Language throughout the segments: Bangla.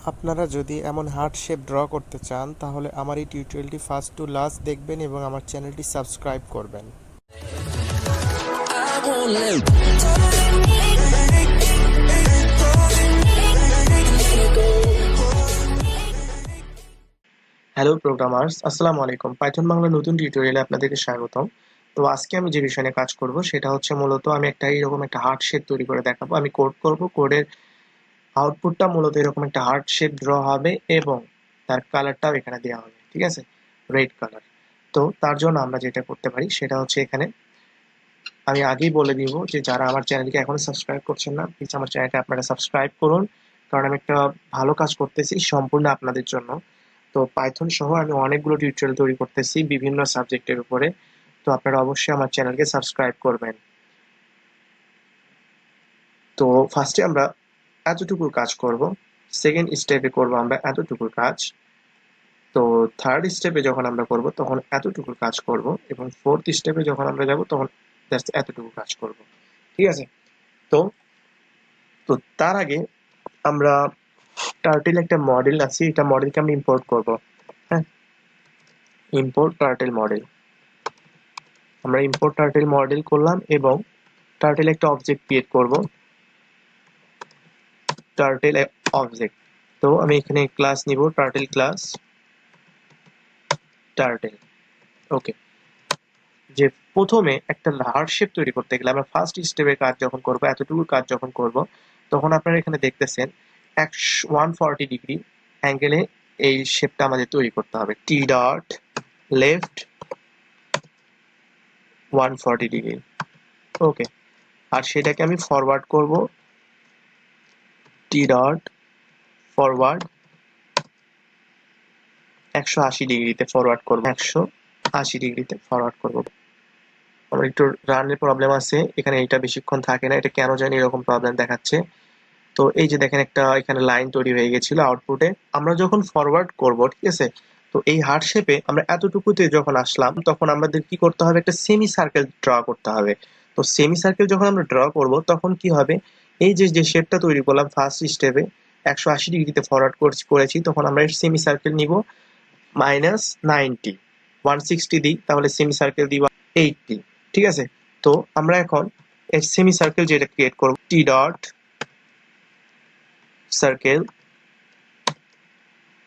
আপনারা যদি এমন হার্ট শেপ ড্র করতে চান তাহলে আমার এই টিউটোরিয়ালটি ফার্স্ট টু লাস্ট দেখবেন এবং আমার চ্যানেলটি সাবস্ক্রাইব করবেন। হ্যালো প্রোগ্রামার্স, আসসালামু আলাইকুম। পাইথন বাংলা নতুন টিউটোরিয়ালে আপনাদেরকে স্বাগতম। তো আজকে আমি যে বিষয় নিয়ে কাজ করব সেটা হচ্ছে মূলত আমি এরকম একটা হার্ট শেপ তৈরি করে দেখাবো। আমি কোড করব, কোডের আউটপুটটা মূলত এরকম একটা হার্ট শেপ ড্র হবে এবং তার কালারটাও এখানে দেওয়া হবে, ঠিক আছে, রেড কালার। তো তার জন্য আমরা যেটা করতে পারি সেটা হচ্ছে এখানে আমি আগেই বলে দিব যে যারা আমার চ্যানেলকে এখনো সাবস্ক্রাইব করছেন না, প্লিজ আমার চ্যানেলটা আপনারা সাবস্ক্রাইব করুন, কারণ আমি একটা ভালো কাজ করতেছি সম্পূর্ণ আপনাদের জন্য। তো পাইথন সহ আমি অনেকগুলো টিউটোরিয়াল তৈরি করতেছি বিভিন্ন সাবজেক্টের উপরে। তো আপনারা অবশ্যই আমার চ্যানেলকে সাবস্ক্রাইব করবেন। তো ফার্স্টে আমরা এতটুকু কাজ করব, সেকেন্ড স্টেপে করব আমরা এতটুকু কাজ, তো থার্ড স্টেপে যখন আমরা করব তখন এতটুকু কাজ করব, এবং ফোর্থ স্টেপে যখন আমরা যাব তখন জাস্ট এতটুকু কাজ করব, ঠিক আছে। তো তো তার আগে আমরা টার্টেল একটা মডেল আছে, এটা মডেলকে আমরা ইম্পোর্ট করব। হ্যাঁ, ইম্পোর্ট টার্টেল মডেল। আমরা ইম্পোর্ট টার্টেল মডেল করলাম এবং টার্টেল একটা অবজেক্ট ক্রিয়েট করব, টার্টেল অবজেক্ট। তো আমি এখানে ক্লাস নিব, টার্টেল ক্লাস টার্টেল। ওকে, যে প্রথমে একটা হার্ট শেপ তৈরি করতে গেলে আমরা ফার্স্ট স্টেপের কাজ যখন করব, এতটুকু কাজ যখন করব, তখন আপনারা এখানে দেখতেছেন 140 ডিগ্রি অ্যাঙ্গেলে এই শেপটা আমাদের তৈরি করতে হবে। T dot left 140 degree. Okay, আর সেটাকে আমি ফরওয়ার্ড করব, টি ডট ফরওয়ার্ড 180 ডিগ্রিতে ফরওয়ার্ড করব, 180 ডিগ্রিতে ফরওয়ার্ড করব। আমার একটু রানের প্রবলেম আছে এখানে, এটা বেশিক্ষণ থাকে না, এটা কেন জানি এরকম প্রবলেম দেখাচ্ছে। তো এই যে দেখেন একটা এখানে লাইন তৈরি হয়ে গেছিল আউটপুটে। আমরা যখন ফরওয়ার্ড করব, ঠিক আছে, তো এই হার্ট শেপে আমরা এতটুকুতে যখন আসলাম তখন আমাদের কি করতে হবে, একটা সেমি সার্কেল ড্র করতে হবে। তো সেমি সার্কেল যখন আমরা ড্র করব তখন কি হবে, এই যে যে শেপটা তৈরি করলাম ফার্স্ট স্টেপে 180 ডিগ্রিতে ফরওয়ার্ড করেছি, তখন আমরা সেমি সার্কেল নিব -90, 160 দিই তাহলে সেমি সার্কেল দিব 80, ঠিক আছে। তো আমরা এখন এই সেমি সার্কেল যেটা ক্রিয়েট করব, টি ডট সার্কেল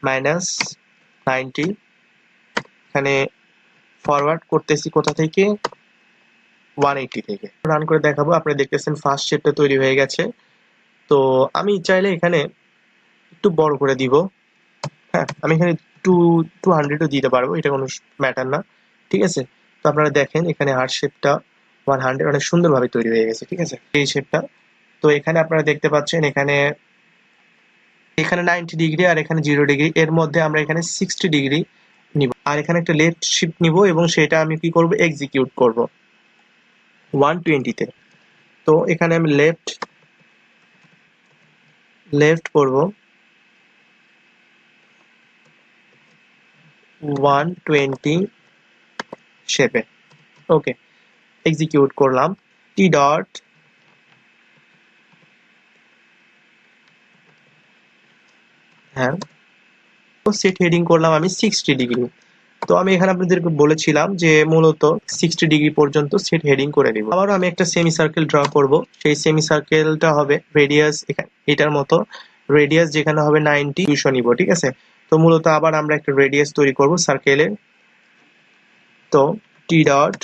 -90, এখানে ফরওয়ার্ড করতেছি কোথা থেকে, 180 থেকে। রান করে দেখাবো, আপনি দেখতেছেন ফার্স্ট শেপটা তৈরি হয়ে গেছে। তো আমি চাইলে এখানে একটু বড় করে দিব। হ্যাঁ, আমি এখানে 200ও দিতে পারবো, এটা কোনো ম্যাটার না, ঠিক আছে। তো আপনারা দেখেন এখানে হার্ট শেপটা 100 অনেক সুন্দরভাবে তৈরি হয়ে গেছে, ঠিক আছে, এই শেপটা। তো এখানে আপনারা দেখতে পাচ্ছেন এখানে এখানে 90 ডিগ্রি আর এখানে 0 ডিগ্রি, এর মধ্যে আমরা এখানে 60 ডিগ্রি নিব, আর এখানে একটা লেফট শিফট নিব এবং সেটা আমি কি করব, এক্সিকিউট করব 120 তে। তো এখানে আমি লেফট করব 120 শেপে। ওকে, এক্সিকিউট করলাম, টি ডট হ্যাঁ, তো সেট হেডিং করলাম আমি 60 ডিগ্রি। তো আমি এখানে আপনাদেরকে বলেছিলাম যে মূলত 60 ডিগ্রি পর্যন্ত সেট হেডিং করে দিব। আবারও আমি একটা সেমি সার্কেল ড্র করব, সেই সেমি সার্কেলটা হবে রেডিয়াস এটার মতো, রেডিয়াস যেখানে হবে 90, 200 নিব, ঠিক আছে। তো মূলত আবার আমরা একটা রেডিয়াস তৈরি করব সার্কেলের। তো টি ডট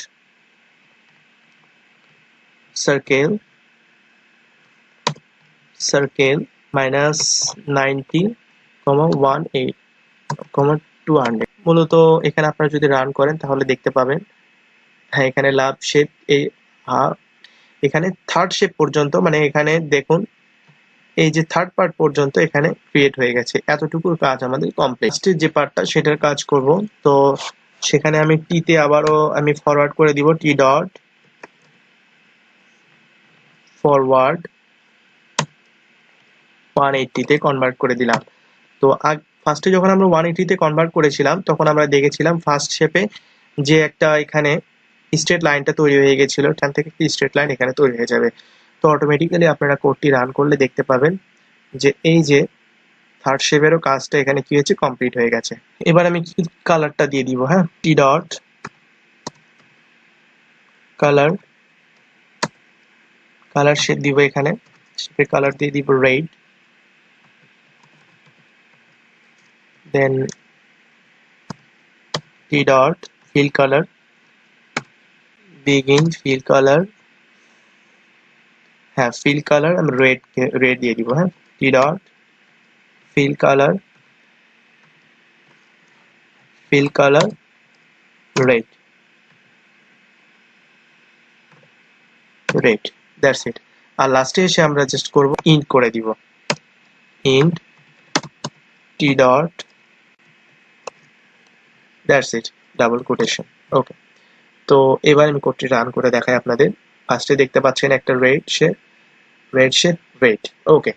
সার্কেল সার্কেল -90, 18, 200। মূলত এখানে আপনারা যদি রান করেন তাহলে দেখতে পাবেন, হ্যাঁ, এখানে লাভ শেপ এই এখানে থার্ড শেপ পর্যন্ত, মানে এখানে দেখুন এই যে থার্ড পার্ট পর্যন্ত এখানে ক্রিয়েট হয়ে গেছে। এতটুকুর কাজ আমাদের কমপ্লিট। যে পার্টটা সেটার কাজ করব, তো সেখানে আমি টিতে আবারও আমি ফরওয়ার্ড করে দিব, টি ডট ফরওয়ার্ড 180 তে কনভার্ট করে দিলাম। তো ফার্স্টে যখন আমরা 180 তে কনভার্ট করেছিলাম তখন আমরা দেখেছিলাম ফার্স্ট শেপে যে একটা এখানে স্ট্রেট লাইনটা তৈরি হয়ে গেছিল, এখান থেকে একটি স্ট্রেট লাইন এখানে তৈরি হয়ে যাবে। তো অটোমেটিক্যালি আপনারা কোডটি রান করলে দেখতে পাবেন যে এই যে থার্ড শেপেরও কাজটা এখানে কি হয়েছে, কমপ্লিট হয়ে গেছে। এবার আমি কি কালারটা দিয়ে দিব, হ্যাঁ, t dot colour, colour shade দিব, এখানে শেপের কালার দিয়ে দিব red, then t dot fill colour, begin fill colour, হ্যাঁ ফিল কালার আমি রেড দিয়ে দিব, হ্যাঁ, t dot fill colour, fill colour red, red, that's it. আর লাস্টে এসে আমরা জাস্ট করব ইন্ট করে দিব, int t dot, that's it, double quotation. Okay, তো এবার আমি কোডটি রান করে দেখাই আপনাদের। ফার্স্টে দেখতে পাচ্ছেন একটা red shade, red shade, red. Okay,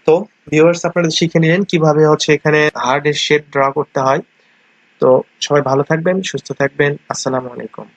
তো ভিউয়ার্স আপনারা শিখে নিলেন কিভাবে হচ্ছে এখানে হার্ড শেড ড্র করতে হয়। তো সবাই ভালো থাকবেন, সুস্থ থাকবেন, আসসালামু আলাইকুম।